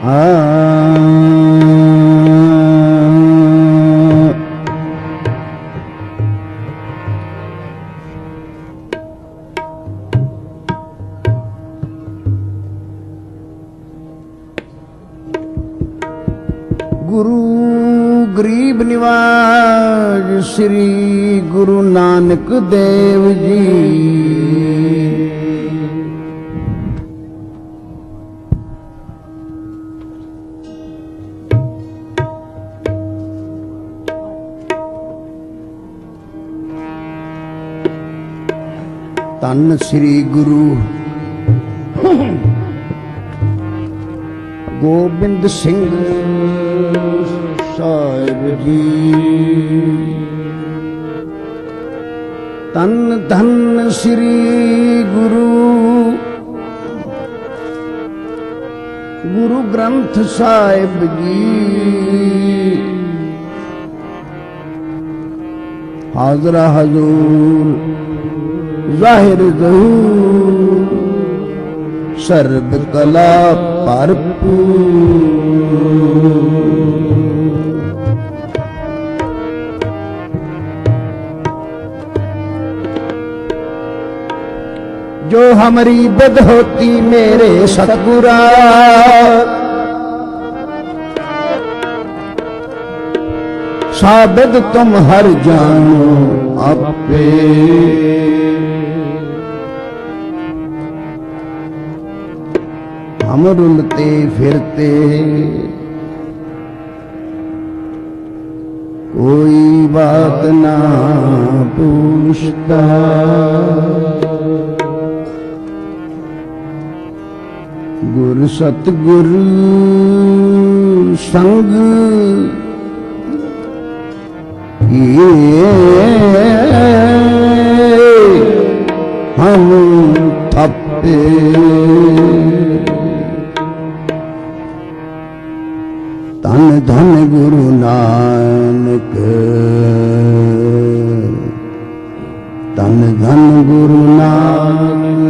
गुरु गरीब निवाज श्री गुरु नानक देव जी। धन श्री गुरु गोबिंद सिंह साहिब जी। धन धन श्री गुरु गुरु ग्रंथ साहिब जी। हाजरा हजूर जाहिर ज़हूर सर्ब कला भरपूर। जो हमारी बद होती मेरे सतगुरा, साबिद तुम हर जानो आपे। हम रुलते फिरते कोई बात ना पूछता। गुरु सतगुरु संग ये हम थपे। धन धन गुरु नानक, धन धन गुरु नानक,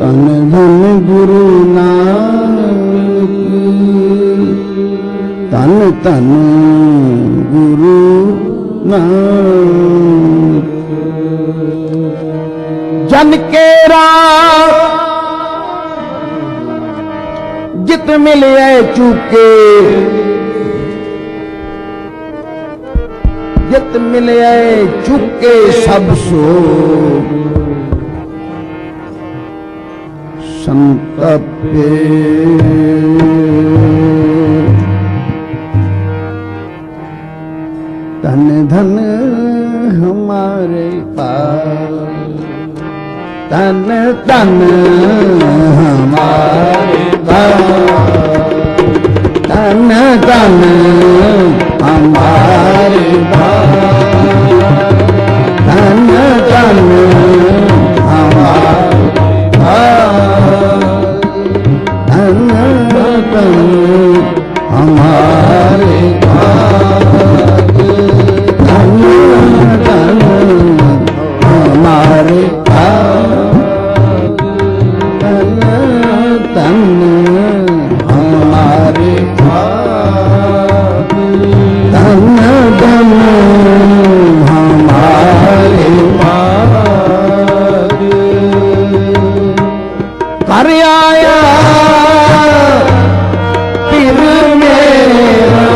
धन धन गुरु नानक, धन धन गुरु नानक। जन केरा जित मिले चूके, जित मिले चूके सब सो संतपे। धन धन हमारे पास, धन धन हमारे पास, धन धन हमारे पास, धन धन हमारे पास, धन धन हमारे पास, धन धन हमारे पास, धन धन हमारे पास, धन धन हमारे पास। कर आया पीर मेरा,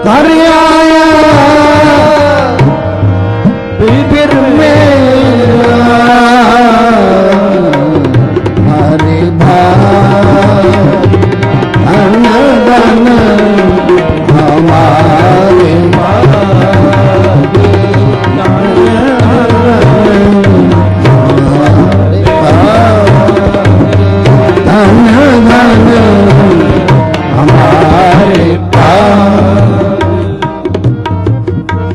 कर आया पीर मेरा। हरे भाई धन धन हमारे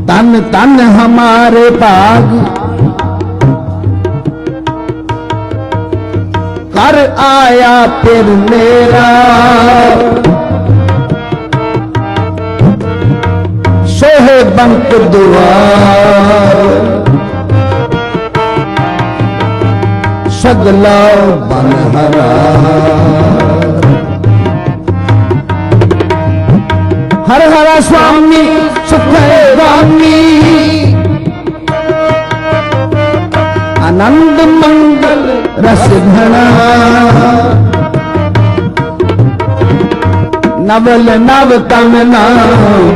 तन तन हमारे भाग। कर आया फिर मेरा सोहे बंक दुआर सगला बन हरा हर हरा स्वामी सुख गामी आनंद मंगल रस घना नवल नव तन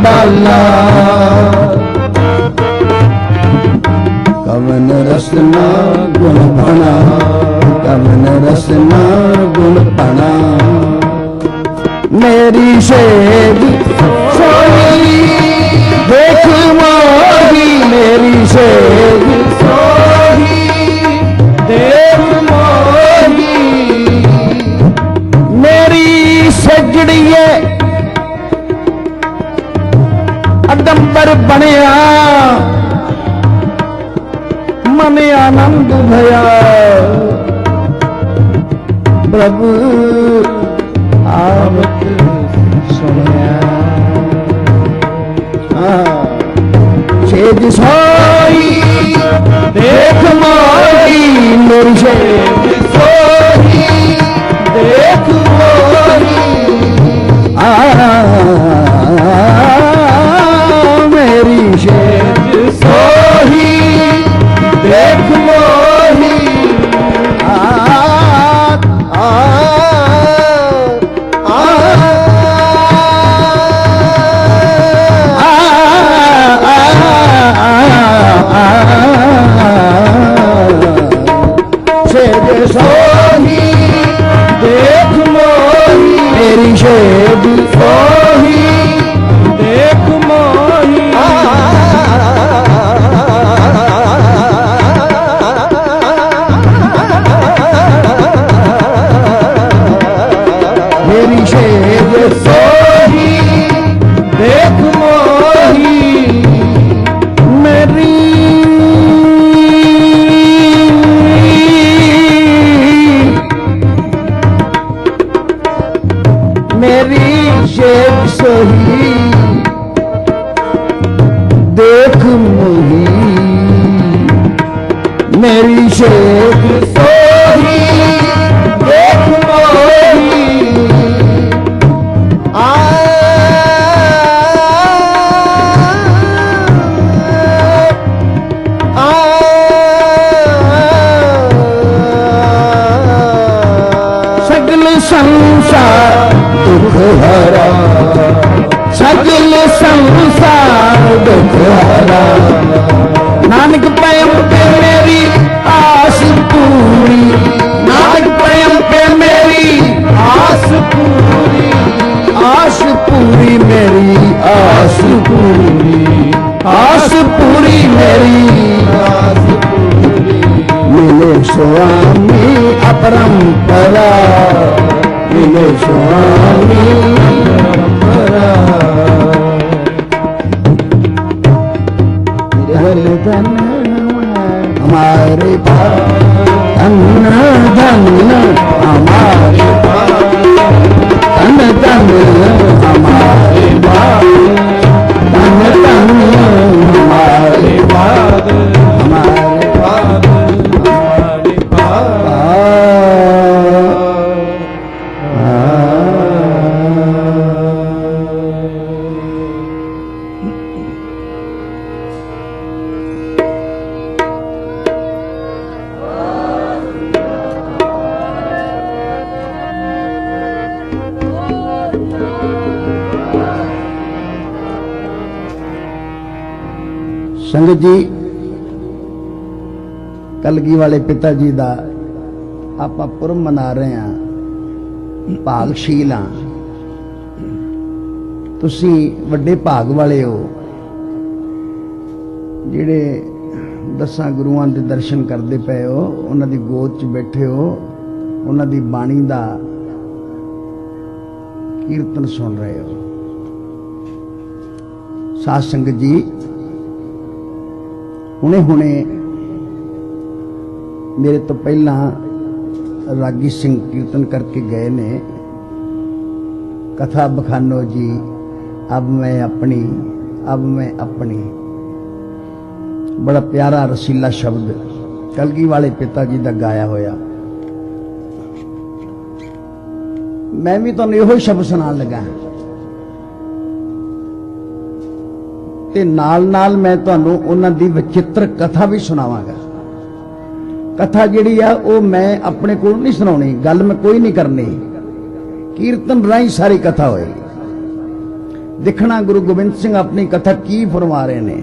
बाला कवन रसना गुण पना कवन रसना गुण पना मेरी सेज सोई देख मोही मेरी सेज सोही देख मोही मेरी सजड़िए अडंबर बनया मन आनंद भया प्रभु आवत सुनया सेज सोई देख मोही मेरी सेज सोई देख मोही मेरी सेज सोही देख मोही सेज सोही देख मोही मेरी सेज सोही देख मोही मेरी सेज सोही देख मोही मेरी मेरी सेज सोही देख मोही मेरी सेज सोही देख मोही सगल संसार दुख हरा सगल संसार दुख हरा नानक प्रेम पे मेरी आस पूरी नानक प्रेम पे मेरी आस पूरी मेरी आस पूरी मेरी आस पूरी मिले स्वामी अपरंपरा मिले स्वामी अपरंपरा मेरे धन हमारे धन धन हमारे धन धन हमारे धन धन हमारे हमारे संगत जी कलगी वाले पिता जी का आप पुरब मना रहे हैं भागशील हाँ तुसी वड्डे भाग वाले हो जिहड़े 10 गुरुआं दे दर्शन करते पे हो उन्हां दी गोद च बैठे हो उन्हां दी बाणी दा कीर्तन सुन रहे हो। साध संगत जी हुणे हुणे मेरे तो पहला रागी सिंह कीर्तन करके गए ने कथा बखानो जी अब मैं अपनी बड़ा प्यारा रसीला शब्द कलगी वाले पिता जी का गाया होया। मैं भी तुहानूं इहो शब्द सुनाउण लगा ते नाल नाल मैं तुहानूं उन्हां दी विचित्र कथा भी सुनावांगा। कथा जिहड़ी आ वो मैं अपने कोल नहीं सुनाउणी, गल मैं कोई नहीं करनी, कीर्तन राही सारी कथा होएगी। देखना गुरु गोबिंद सिंह अपनी कथा की फरमा रहे ने।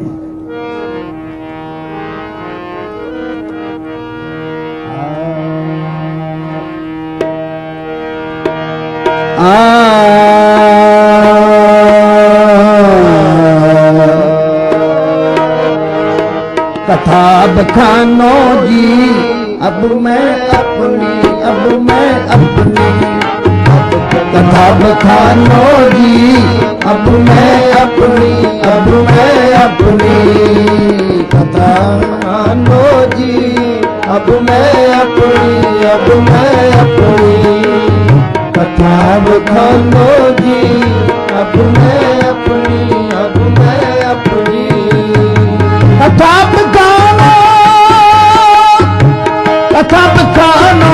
कथा बखानो जी अब मैं अपनी कथा बखानो जी अब मैं अपनी कथा बखानो जी अब मैं अपनी कथा बखानो जी अब मैं अपनी कथा बखानो कथा बखानो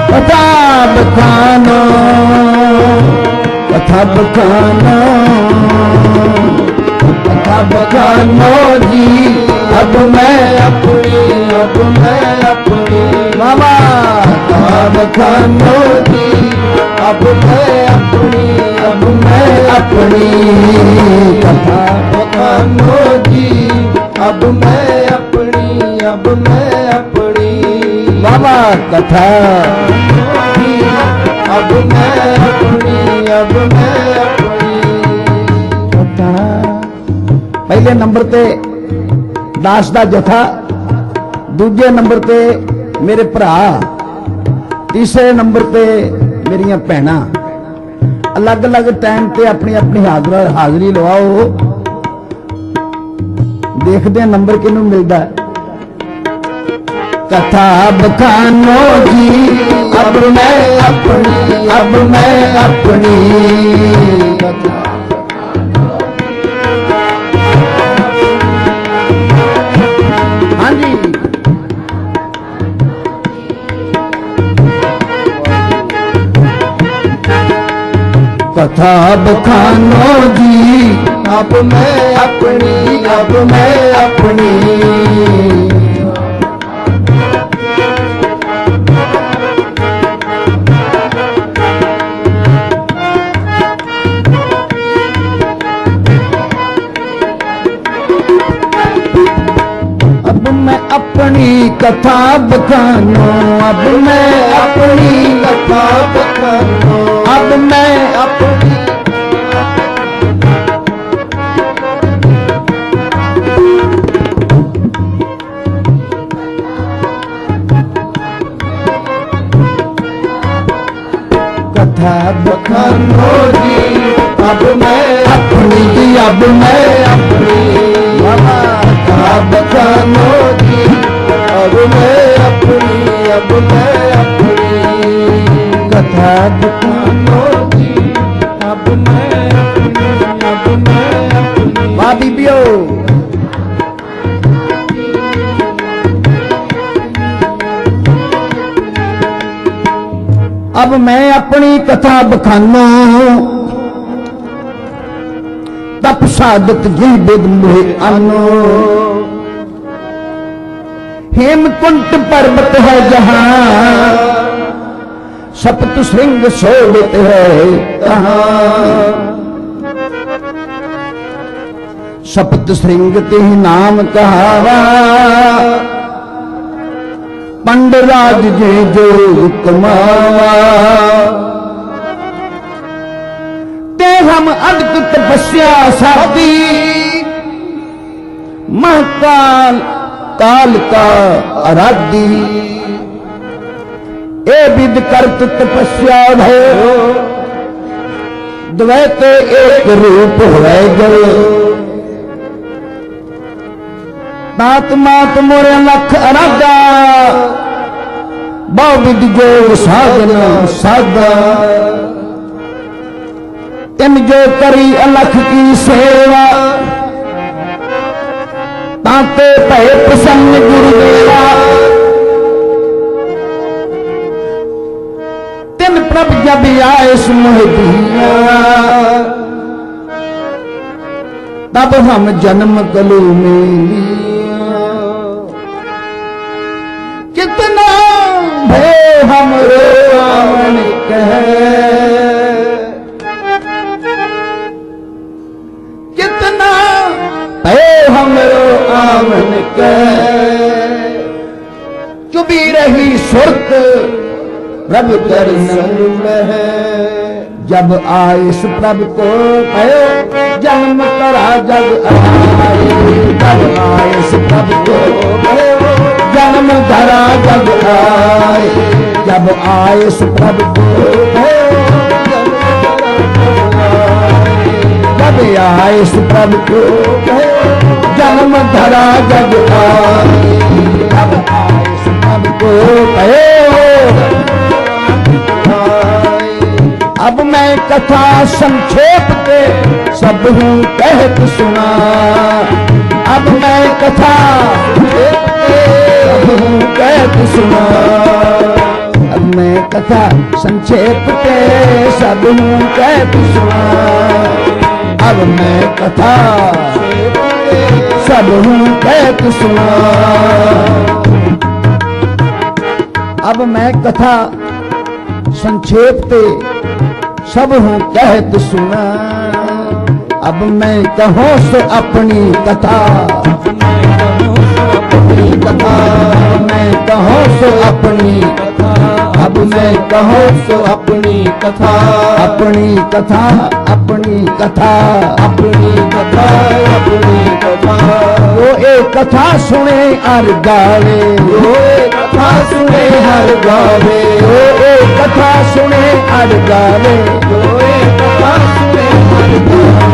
कथा बखानो कथा बखानो कथा बखानो जी अब मैं अपनी बाबा कथा बखानो जी अब मैं अपनी कथा बखानो जी अब मैं अपनी बाबा कथा अब मैं अपनी कथा। पहले नंबर ते दास दा जथा, दूजे नंबर ते मेरे भरा, तीसरे नंबर ते मेरिया भैणा। अलग अलग टाइम ते अपनी अपनी हाजरी लवाओ, देखते नंबर किनू मिलता। कथा बखानो जी अब मैं अपनी हाँ जी। कथा बखानो जी अब मैं अपनी अपनी कथा बखानो अब मैं अपनी कथा बखानो अब मैं अपनी कथा बखानो जी अब मैं अपनी कथा बखानो जी अब मैं अपनी कथा बखानो जी अब मैं अपनी वाह बीबियो। अब मैं अपनी कथा बखानो तप साधत जी बिद मोहे अनो। हेमकुंट पर्वत है जहां सप्त श्रृंग शोभित है कहां। सप्त श्रृंग ते नाम कहावा पंडराज जी जो कमावा। ते हम अद्भुत तपस्या साधी महाकाल काल का आराधी। ए विद करत तपस्या भयो द्वैत एक रूप है जल। तात मात मोरे लख अराधा बहु विद जोग साधना साधा। तिन जो करी अलख की सेवा ताते भय प्रसन्न गुरुदेवा तिन प्रभ जब आए सुमोह दिया तब हम जन्म कलू में लिया कितना भय हमरो आवन कह कितना भय हमरो आवन कह चुभी रही सुरत प्रभु दर्शन में जब आए इस प्रभु को भयो जन्म करा जग आए जब आए इस प्रभु को भयो जन्म धरा जग आए जब आए इस प्रभु को भयो जब आए इस प्रभु को भयो जन्म धरा जग आए जब आए इस प्रभु को भयो अब मैं कथा संक्षेप के सब हूँ कहत सुना अब मैं कथा संक्षेप के सब हूँ कहत सुना अब मैं कथा संक्षेप के सब हूँ कहत सुना अब मैं कथा सब हूँ कहत सुना अब मैं कथा संक्षेप ते सब हूँ कहत सुना अब मैं कहूँ सो अपनी कथा मैं कहूँ सो अपनी कथा अब मैं कहूँ सो अपनी कथा अपनी कथा अपनी कथा अपनी कथा अपनी कथा वो एक कथा सुने और गावे वो एक कथा सुने हर गावे वो एक कथा सुने और गावे जो एक कथा सुने हर गावे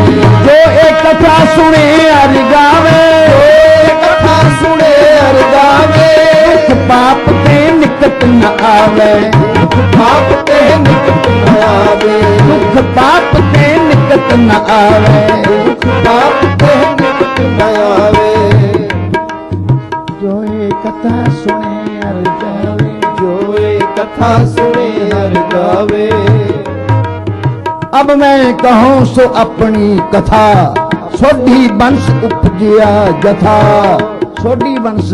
जो एक कथा सुने और गावे एक कथा सुने हर गावे पाप के निकट न आवे पाप के निकट न आवे दुख पाप के निकट न आवे पाप के निकट न आवे जो एक कथा सुने हर गावे जो एक कथा सुने हर गावे अब मैं कहूँ सो अपनी कथा सोढ़ी वंश उपजिया जथा सोढ़ी वंश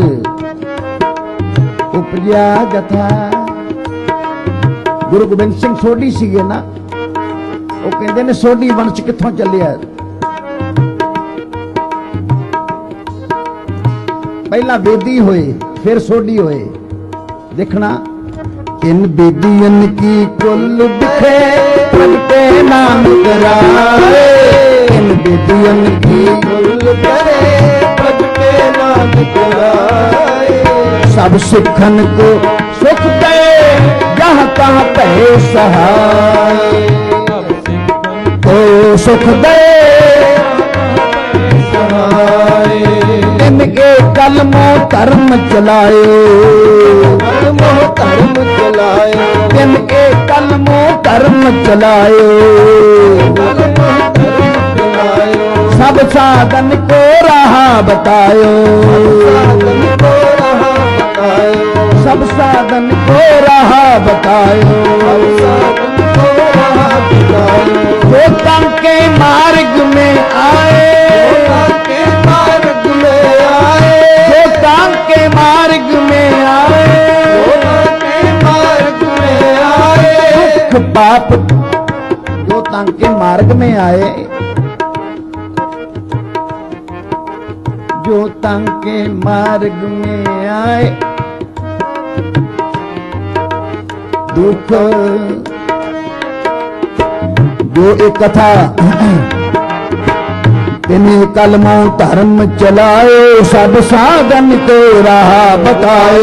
उपजिया जथा गुरु गोबिंद सिंह सोढ़ी सीगे ना वो कहते ने सोढ़ी वंश कित्थों चलिया पहला बेदी होए फिर सोढ़ी होए देखना इन बेदियन की कुल बिखे प्रगटे नाम कराए इन बेदियन की कुल बिखे प्रगटे नाम कराए सब सिखन को सुख दे जहाँ तहाँ कहे सहाय ओ सुख दे सहाय इनके कलमो धर्म चलाए कलमो धर्म चलाए इनके कलमो धर्म चलाए सब साधन को राह बतायो सब साधन को राह बतायो जो तन के मार्ग में आए के मार्ग में आए जो तन के मार्ग में आए के मार्ग में आए दुख पाप जो तन के मार्ग में आए जो तन के मार्ग में आए दुख जो एक कथा इन्हीं कलमों धर्म चलाए सब साधन को राह बताए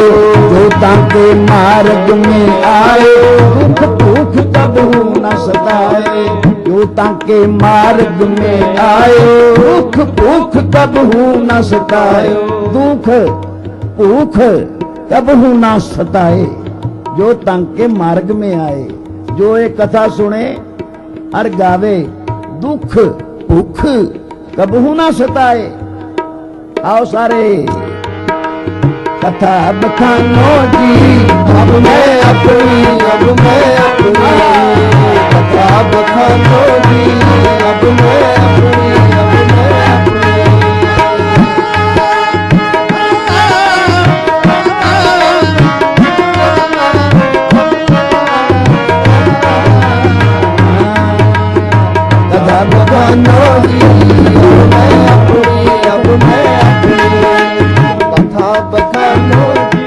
जो ताके मार्ग में आए दुख भूख कबू न सताए जो ताके मार्ग में आए दुख भूख कबू न सताए दुख भूख कबू न सताए जो ताके मार्ग में आए जो एक कथा सुने और गावे दुख भूख कबहू ना सताए आओ सारे कथा बखानो जी, अब मैं अपनी कथा बखानो जी, अब मैं अपनी कथा बखानो जी, अब मैं अपनी कथा बखानो जी।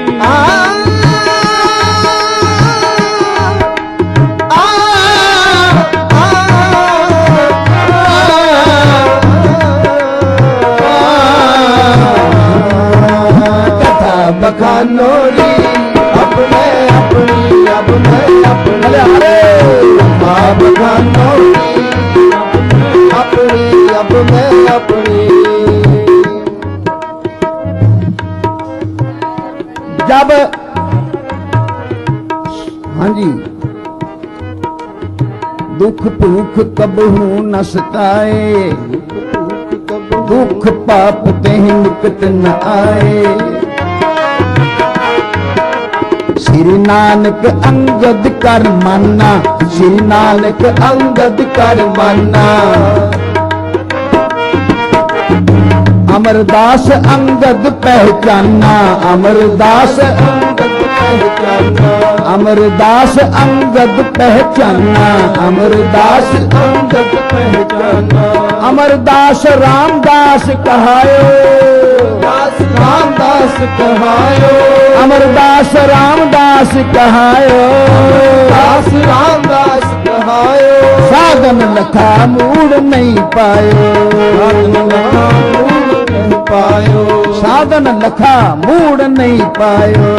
बखानो जी, अब मैं अपनी कथा बखानो जी, अपनी अब मैं अपनी। जब हाँ जी दुख भूख कबहू न सताए, दुख पाप ते निकट न आए। श्री नानक अंगद कर माना, श्री नानक अंगद कर माना। अमरदास अंगद पहचाना, अमरदास अंगद पहचाना, अमरदास अंगद पहचाना, अमरदास अंगद पहचाना। अमरदास रामदास कहायो, रामदास कहायो, अमरदास रामदास कहायो, दास रामदास कहायो। साधन लखा मूड नहीं पायो, पायो, साधन लखा मूड नहीं पायो,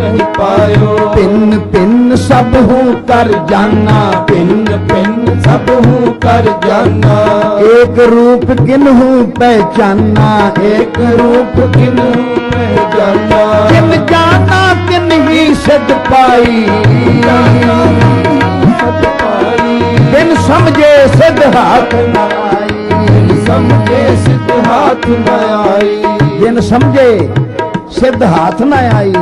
नहीं पायो। पिन पिन सब हूँ कर जाना, पिन पिन सब हूँ कर जाना। एक रूप किन्हू पहचाना, एक रूप किन्हू पहचाना। किन जाना किन ही सिद्ध पाई, बिन समझे सिद्ध हाथ न आई, समझे सिद्ध हाथ न आई, बिन समझे सिद्ध हाथ न आई।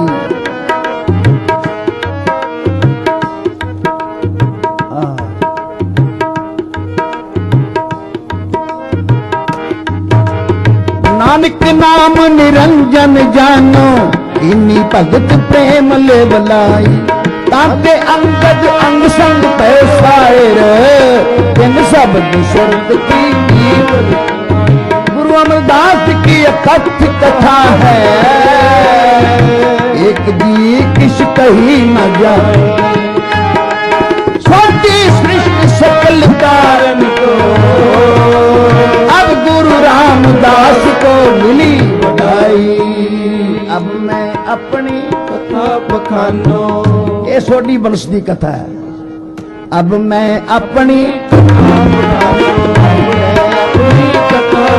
नानक नाम निरंजन जानो, इन्हीं भगत प्रेम ले बलाई। ताके अंगद अंग संग पैसायर, इन शब्द सुरत की जीवन। गुरु अमरदास की अकथ कथा है, एक जी किस कही न जाए। छोटी सृष्टि सकल कारण को, अब गुरु रामदास को मिली बधाई। अब मैं अपनी कथा बखानो, ये सोडी वंश की कथा है। अब मैं अपनी कथा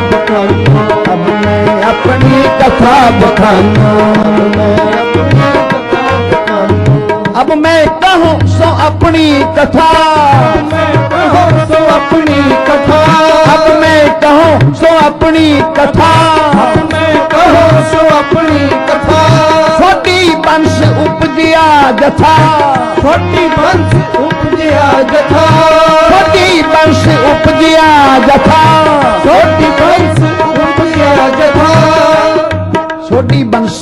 बखानो, अब मैं अपनी कथा बखानो, अब मैं कहूँ सो अपनी कथा, मैं कहूँ सो अपनी कथा, अब मैं कहूँ सो अपनी कथा, मैं कहूँ सो अपनी कथा। छोटी वंश उपजिया जथा, छोटी वंश उपजिया जथा, छोटी वंश उपजिया जथा, छोटी वंश उपजिया जथा। छोटी वंश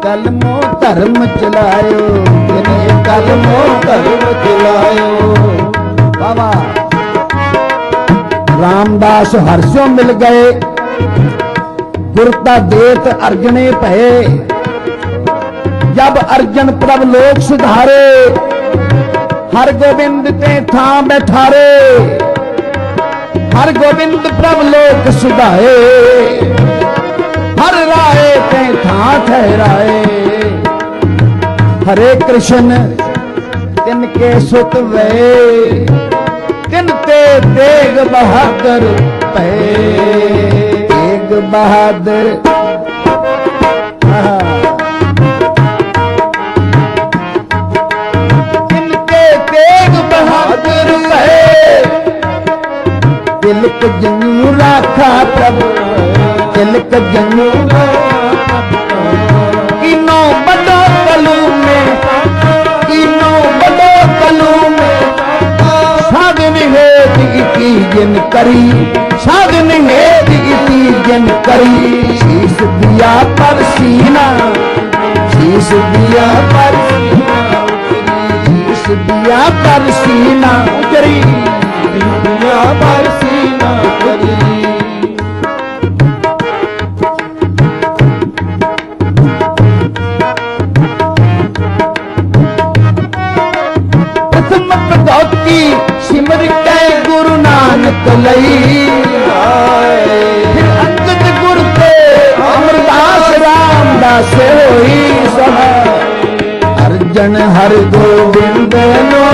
कलमो धर्म चलायो, तिने कलमो धर्म चलायो। बाबा रामदास हर्षों मिल गए, गुरता देत अर्जने भये। जब अर्जन प्रभ लोक सुधारे, हर गोविंद ते था बैठारे। हर गोविंद प्रभ लोक सुधारे, हर राय ते था ठहराए। हरे कृष्ण तिनके सुत वे, तिन ते तेग बहादुर पे, तेग बहादुर। तिनके तेग बहादुर पे, तिलक जन्नू राखा प्रभु तिलक जन्नू इनो बड़ो कलू में इनो बड़ो कलू में साधन है की जिन करी साधन है की जिन करी शीश दिया पर सीना शीश दिया पर शीश दिया पर सीना उतरी दिया पर सीना करी भगवती सिमर के गुरु नानक लई फिर अंगद गुरु पे अमरदास रामदास होई सह अर्जन हर गोविंद नो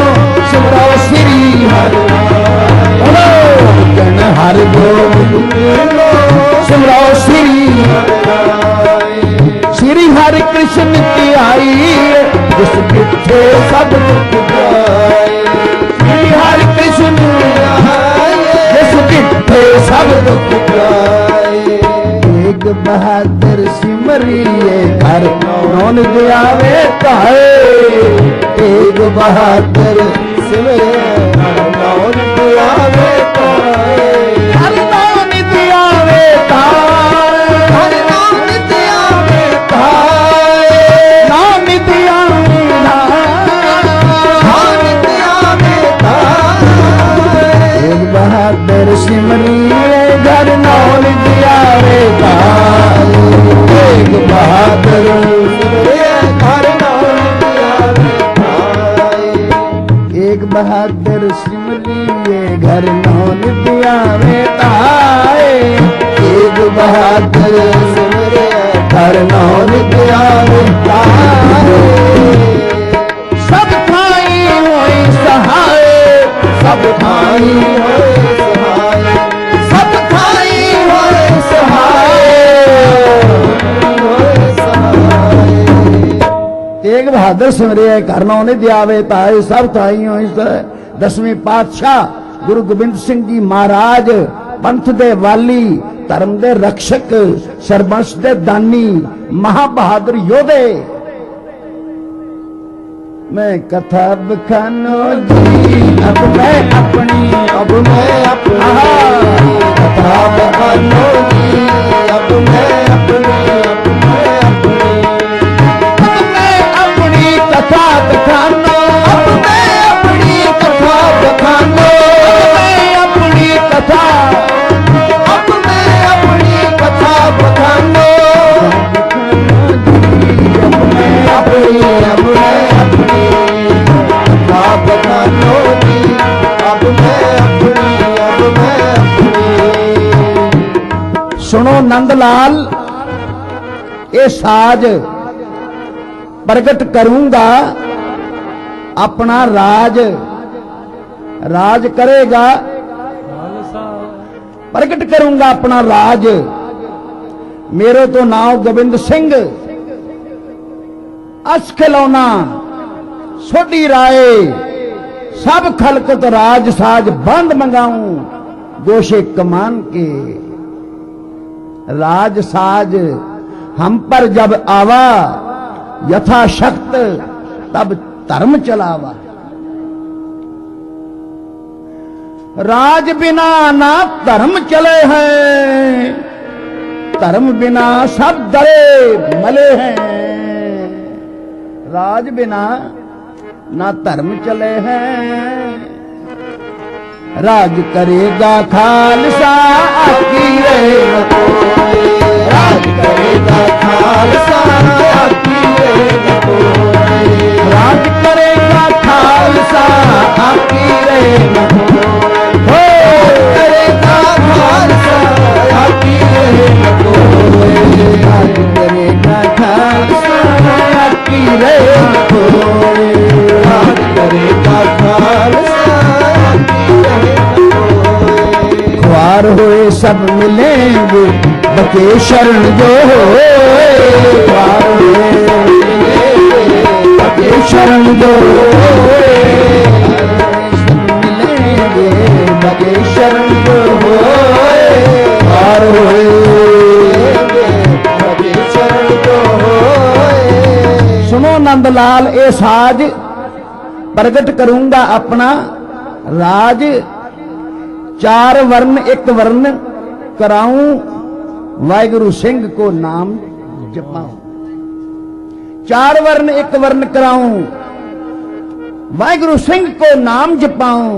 सिमरो श्री हरि अर्जन हर गोविंद नो सिमरो श्री हरि कृष्ण की आई जिस किथे सब दुख जाए श्री हरि कृष्ण जिस किथे सब दुख जाए तेग बहादुर सिमरिए घर नौन दियावे कहे तेग बहादुर सिमरिए नौन दियावे कहे हर नौन दियावे कहे हर नौन दियावे कहे नौन दियावे नौन दियावे कहे तेग बहादुर सिमरिए घर नौन दियावे कहे तेग बहादुर सिमरिए घर नौन दियावे कहे एक बहादुर सिमरिए घर नौन दियावे ताए एक बहादुर सिमरिए घर नौन दियावे ताए सब खाई होई सहाय सब खाई होए सहाय सब खाई होई सहाय होए सहाय तेग बहादुर सिमरिए घर नौन दियावे ताए सब खाई होई सहाय दसवें पातशाह गुरु गोबिंद सिंह जी महाराज पंथ दे वाली धर्म दे रक्षक सरबंश दे दानी महाबहादुर योधे मैं कथा बखानो जी अब मैं अपनी अब मैं अपनी कथा बखानो जी अब मैं अपनी अब मैं अपनी कथा बखानो अब मैं अपनी कथा बखानो मैं अपनी कथा अब मैं अपनी कथा बखानो अब मैं अपनी कथा बखानो जी अब मैं अपनी सुनो नंदलाल ये साज प्रगट करूंगा अपना राज राज करेगा प्रगट करूंगा अपना राज मेरे तो नाम गोविंद सिंह अस खिलौना सोडी राय सब खलकत राज साज बंद मंगाऊं गोशे कमान के राज साज हम पर जब आवा यथाशक्त तब धर्म चलावा राज बिना ना धर्म चले हैं धर्म बिना सब डरे मले हैं राज बिना ना धर्म चले हैं राज करेगा खालसा आकी रे राज करेगा खालसा आकी रे राज करेगा खालसा आकी रे हो करेगा खालसा आकी रे राज करेगा खालसा आकी रे राज करेगा खालसा आकी रे ख्वार होए सब मिलेंगे बके शरण जो होए ख्वार होए बके शरण जो होए सब मिलेंगे बके शरण जो होए नंद लाल ए साज प्रगट करूंगा अपना राज। चार वर्ण एक वर्ण कराऊं वाहिगुरु सिंह को नाम जपाऊं। चार वर्ण एक वर्ण कराऊं वाहिगुरु सिंह को नाम जपाऊं।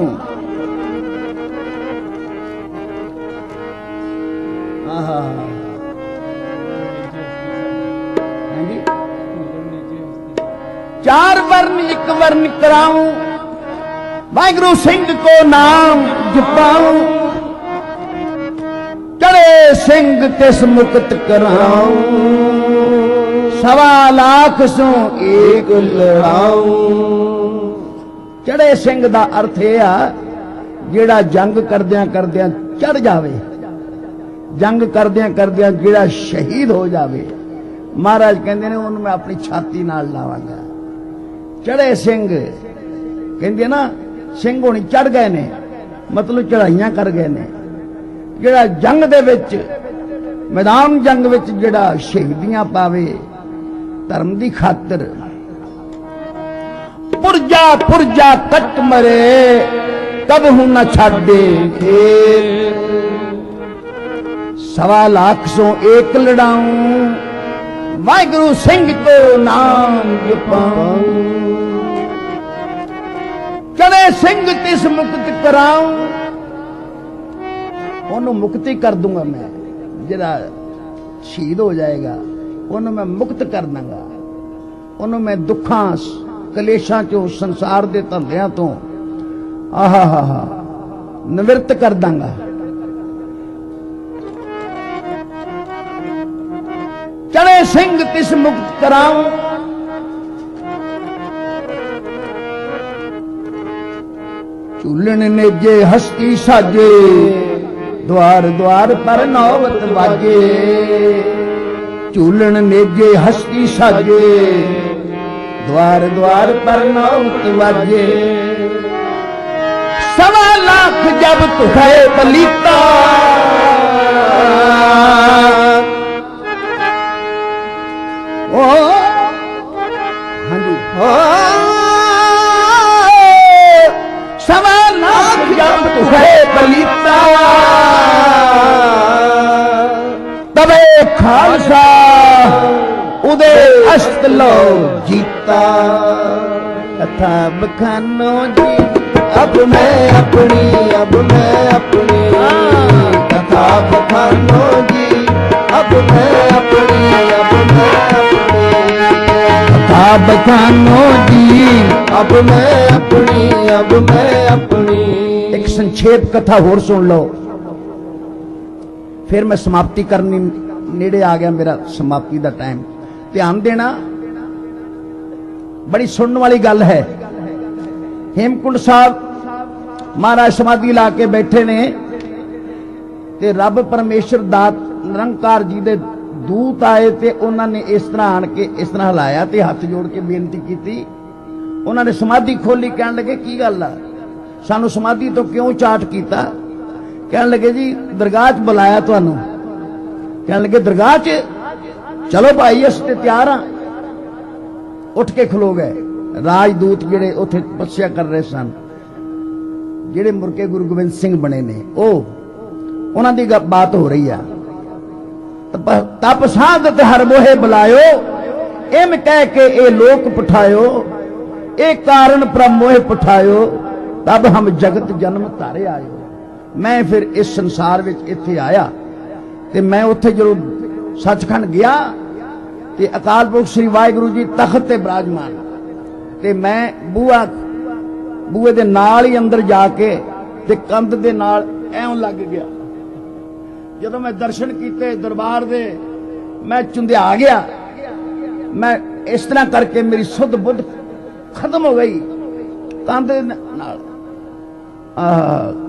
चार वर्ण एक वर्ण कराऊं वाहिगुरु सिंह को नाम जपाऊं। चढ़े सिंह तिस मुक्त कराऊं सवा लाख सो एक लड़ाऊं। चढ़े सिंह दा अर्थ यह आ जेड़ा जंग करदियां करदियां चढ़ जावे, जंग करदियां करदियां जेड़ा शहीद हो जावे, महाराज कहंदे ने उन्हें मैं अपनी छाती नाल लावांगा। चढ़े सिंह कहंदे ना सिंह होनी चढ़ गए ने, मतलब चढ़ाइयां कर गए ने। जेड़ा जंग दे विच मैदान जंग विच जेड़ा शहीदियां पावे धर्म दी खातिर, पुरजा पुरजा कट मरे कब हूं न छाडे खेल। सवा लाख सो एक लड़ाऊं वाहिगुरु सिंह को नाम जपाऊं। चढ़े सिंह तिस मुक्त कराऊं, उन्होंने मुक्ति कर दूंगा मैं। जरा शहीद हो जाएगा उन्होंने मैं मुक्त कर दूंगा, उन्होंने मैं दुखां कलेशां चो संसार दे धंधियां तो आहा निवृत्त कर दूंगा। चढ़े सिंह तिस मुक्त कराऊं झूलन नेजे हस्ती साजे द्वार द्वार पर नौबत बाजे। झूलन नेजे हस्ती साजे द्वार द्वार पर नौबत बाजे। सवा लाख जब तुझे बलीता ओ हाँ जी सवा लाख जब तुझे बलीता तबे खालसा उदे अस्त लो जीता। कथा बखानो जी अब मैं अपनी कथा बखानो जी अब मैं अपनी कथा बखानो जी अब मैं अपनी। एक संक्षेप कथा होर सुन लो, फिर मैं समाप्ति करनी, नेड़े आ गया मेरा समाप्ति का टाइम। ध्यान देना, बड़ी सुनने वाली गल है। हेमकुंड साहब महाराज समाधि ला के बैठे ने ते रब परमेश्वर दात निरंकार जी दे दूत आए ते उन्होंने इस तरह आन के इस तरह हिलाया ते हाथ जोड़ के बेनती की। उन्होंने समाधि खोली, कहने लगे की गल आ, सानू समाधि तो क्यों चाट किया? कहने लगे जी दरगाह च बुलाया तुहानू। कहने लगे दरगाह च, चलो भाई अस ते तैयार हाँ। उठ के खलो गए राजदूत जेड़े उत्थे तपस्या कर रहे सन, जेड़े मुरके गुरु गोबिंद सिंह बने ने, उन्हां दी बात हो रही है। तप साध हर मोहे बुलायो इम कह के ए लोक पठायो, ए कारण प्रभ मोहे पठायो तब हम जगत जन्म तारे आयो। मैं फिर इस संसार विच इत्थे आया ते मैं उत्थे जो सचखंड गया ते अकाल पुरख श्री वाहिगुरु जी तख्त ते विराजमान ते मैं बूए दे नाल ही अंदर जाके ते कंध दे नाल ऐं लग गया। जदों मैं दर्शन किए दरबार दे मैं चुंधिया गया। मैं इस तरह करके मेरी सुध बुद्ध खत्म हो गई कंध नाल।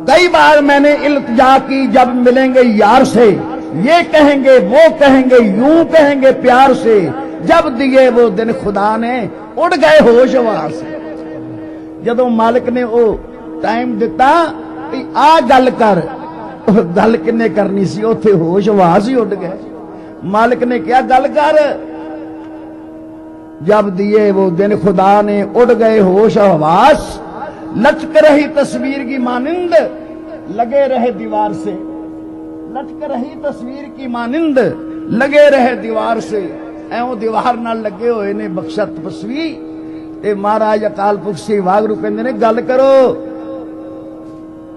कई बार मैंने इल्तिजा की, जब मिलेंगे यार से ये कहेंगे वो कहेंगे यूं कहेंगे प्यार से, जब दिए वो दिन खुदा ने उड़ गए होश हवास। जदों मालिक ने वो टाइम दिता आ गल कर, गल किन्ने करनी सी, उथे होश हवास ही उड़ गए। मालिक ने कहा गल कर, जब दिए वो दिन खुदा ने उड़ गए होश हवास, लचक रही तस्वीर की मानिंद लगे रहे दीवार से, लचक रही तस्वीर की मानिंद लगे रहे दीवार से। एवं दीवार नाल लगे हुए ने बख्शा तपस्वी ते महाराज अकाल पुरख श्री वागरू कहंदे ने गल करो।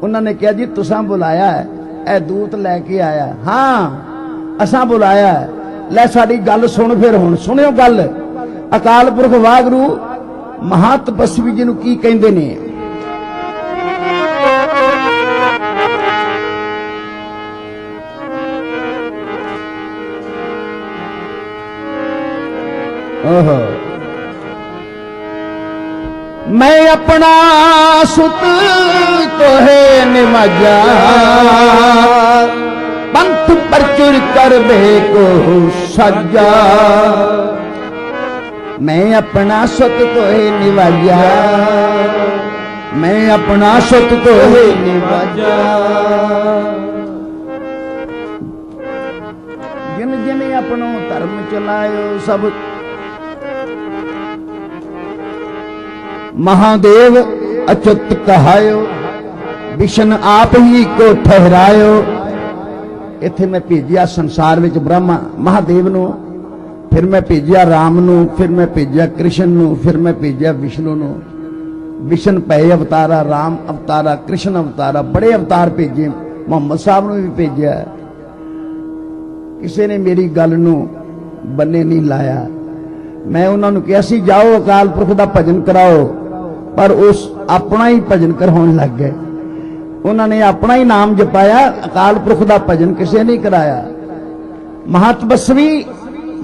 उन्होंने कहा जी तुसां बुलाया है, ए दूत लैके आया। हाँ असां बुलाया है, लै साडी गल सुन फिर हुण सुनियो गल। अकाल पुरख वागरू महातपस्वी जी नूं की कहंदे ने। ओहो मैं अपना सुत तो है निवाजा, पंथ परचुर कर बे को सजा। मैं अपना सुत तो है निवाजा, मैं अपना सुत तो है निवाजा। जिन जिन अपनो धर्म चलायो सब महादेव अच्युत कहायो, विष्णु आप ही को ठहरायो। इथे मैं भेजिया संसार विच ब्रह्मा महादेव नूं, फिर मैं भेजिया राम नूं, फिर मैं भेजिया कृष्ण नूं, फिर मैं भेजिया विष्णु नूं। विष्णु पै अवतारा, राम अवतारा, कृष्ण अवतारा, बड़े अवतार भेजे। मुहम्मद साहब नूं भी भेजिया। किसी ने मेरी गल नूं बन्ने नहीं लाया। मैं उन्होंने कहा सी जाओ अकाल पुरख दा भजन कराओ, पर उस अपना ही भजन करवाने लग गए। उन्होंने अपना ही नाम जपाया, अकाल पुरख दा भजन किसी नहीं कराया। महातपस्वी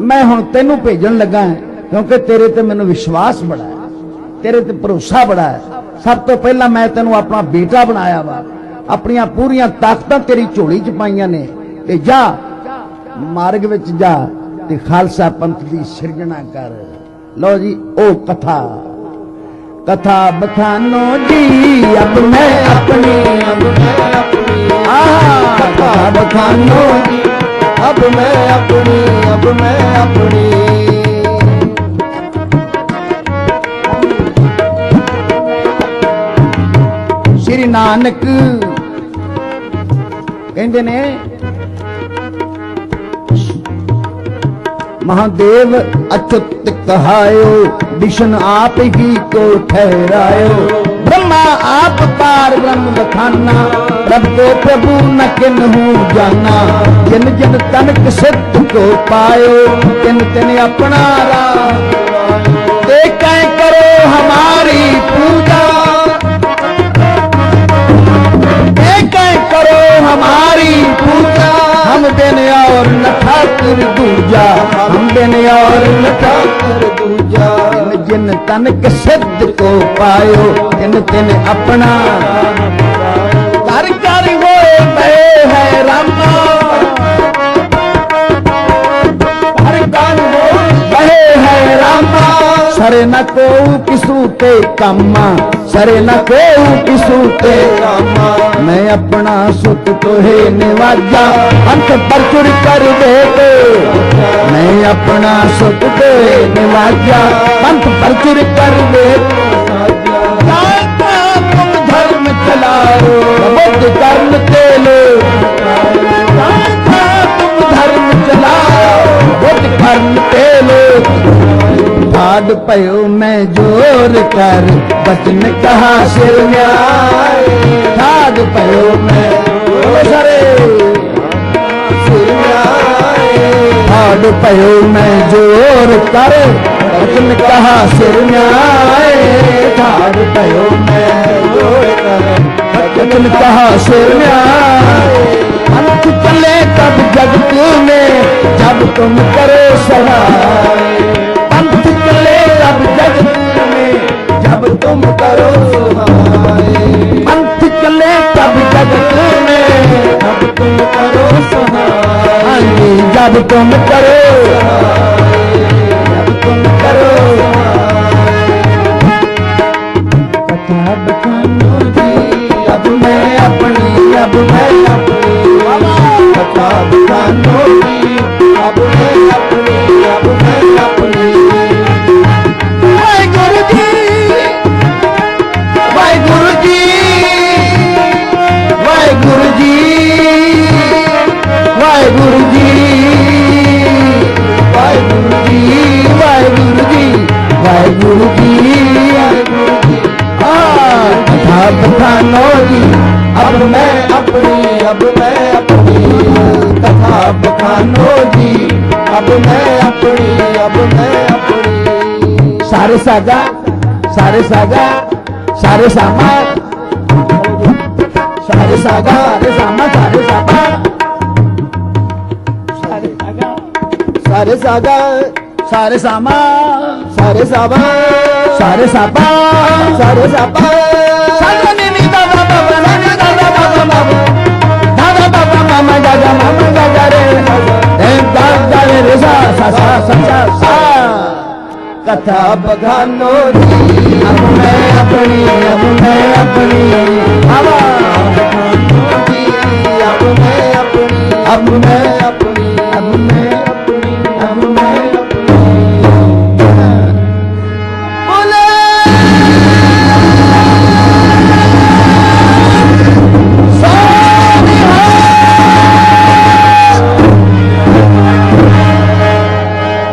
मैं हुण तेनू भेजन लगा है, क्योंकि तेरे ते मैनू विश्वास बड़ा है, तेरे ते भरोसा बड़ा है। सब तो पहला मैं तेनू अपना बेटा बनाया वा, अपनियां पूरियां ताकतां तेरी झोली च पाईयां ने। ते जा मार्ग विच जा ते खालसा पंथ की सिरजना कर। लो जी ओ कथा कथा बखानो जी अब मैं अपनी, कथा बखानो जी अब मैं अपनी, अब मैं अपनी। श्री नानक कहते ने महादेव अच्युत कहायो, विष्णु आप ही को ठहरायो। ब्रह्मा आप पार ब्रह्म बखाना, रब को प्रभु न किन्हू जाना। जिन जिन तनक सिद्ध को पायो, तिन तिन अपना राम। ते कै करो हमारी पूजा, ते कै करो हमारी पूजा। हम बिन और न ठाकुर दूजा, हम बिन और न ठाकुर दूजा। जिन तनक सिद्ध को पायो, तिन तिन अपना कर कर वो पे है रामा। कर कर वो पे है रामा। सरे न को किसू ते कामा, सरे न को किसू ते कामा। मैं अपना सुत तो है निवाजा, अंत परचुर कर दे तो। मैं अपना सुत तो है निवाजा, अंत परचुर कर दे। तुम धर्म चलाओ बुद्ध कर्म ते लो, तुम धर्म चलाओ बुद्ध कर्म ते लो। ठाड पयो मैं जोर कर, बचन कहा सिर न्याय। ठाड पयो मैं सारे सिर न्याय। ठाड पयो मैं जोर कर, बचन कहा सिर न्याय। ठाड पयो मैं जोर कर, बचन कहा सिर न्याय। अंत चले तब जगत में, जब तुम करो सहाय। पंथ चले तब जगत में, जब तुम करो सहाय। पंथ चले तब जगत में, जब तुम करो सहाय। जब तुम करो सहाय, जब तुम करो सहाय। कथा बखानो जी अब मैं अपनी, अब मैं अपनी। कथा बखानो जी अब मैं अपनी, अब मैं अपनी। अपनी अब मैं अपनी सारे सागा सारे सागा सारे सामा सारे सागा सारे सामा सारे सामा सारे सागा सारे सामा सारे साबा सारे सापा सारे साबा सागा नीनी दादा बाबा नीनी दादा बाबा बाबा दादा बाबा मामा दादा रे दादा रे सा सा सा सा सा कथा बखानो दी अब मैं अपनी हवा दी अब मैं अपनी अब मैं अपनी अब मैं अब मैं बोले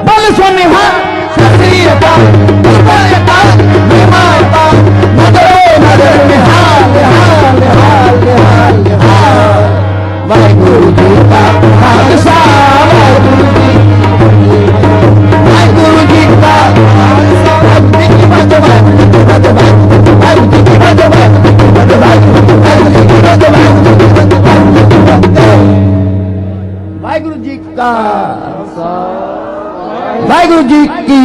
बोल स्वामी हाँ श्री अकाल अकाल माता मदरो मदर निहाल हाल हाल हाल हाल वाहिगुरु जी का खालसा वाहिगुरु जी का खालसा वाहिगुरु जी की वाहिगुरु जी का वाहिगुरु जी की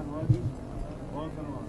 बहुत धन्यवाद।